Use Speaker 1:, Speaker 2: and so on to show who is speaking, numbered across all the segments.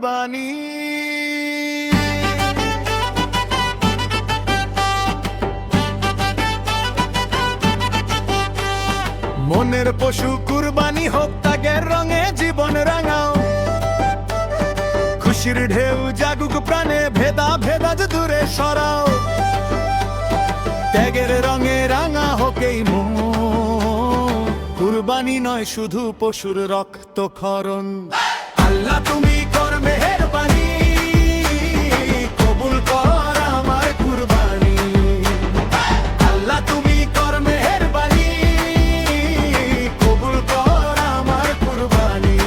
Speaker 1: কুরবানি। মনের পশু কুরবানি হোক, ত্যাগের রঙে জীবন রাঙাও। খুশির ঢেউ জাগুক প্রাণে, ভেদা ভেদাজ দূরে সরাও। ত্যাগের রঙে রাঙা হোক এই মন, কুরবানি নয় শুধু পশুর রক্ত ক্ষরণ। আল্লাহ তুমি কর মেহেরবানি, কবুল কর আমার কুরবানি। আল্লাহ তুমি কর মেহেরবানি, কবুল কর আমার কুরবানি।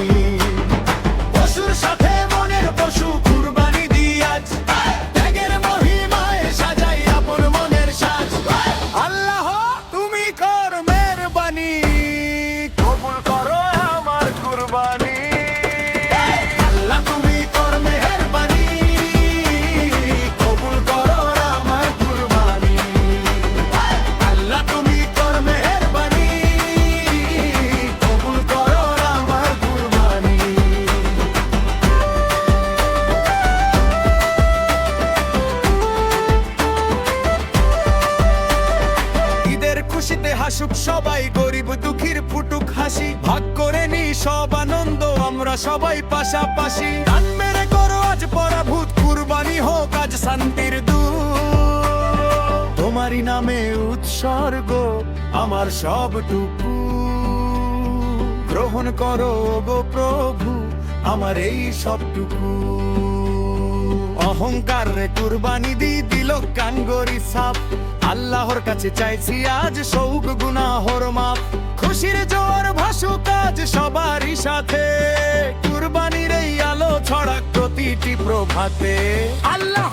Speaker 1: পশুর সাথে মনের পশু কুরবানি দিই আজ, ত্যাগের মহিমায় সাজাই আপন মনের সাজ। আল্লাহ তুমি কর মেহেরবানি, কবুল করো আমার কুরবানি। আল্লাহ তুমি কর মেহেরবানি, কবুল করো আমার কুরবানি। আল্লাহ তুমি কর মেহেরবানি, কবুল করো আমার কুরবানি। ঈদের খুশিতে হাসুক সবাই, গরিব দুঃখীর ফুটুক হাসি। ভাগ করে নি সব আনন্দ, আমরা সবাই পাশাপাশি। গান মেরে করো আজ পরাভূত, কুরবানি হোক আজ শান্তির দূত। তোমারই নামে উৎসর্গ আমার সবটুকু, গ্রহণ করো গো প্রভু আমার এই সবটুকু। অহংকার রে কুরবানি দিল কানগরি সাপ। আল্লাহর কাছে চাইছি আজ শৌক গুনাহর মাপ। খুশির জোয়ার ভাসুক আজ সবারই সাথে, কুরবানির এই আলো ছড়াক প্রতিটি প্রভাতে। আল্লাহ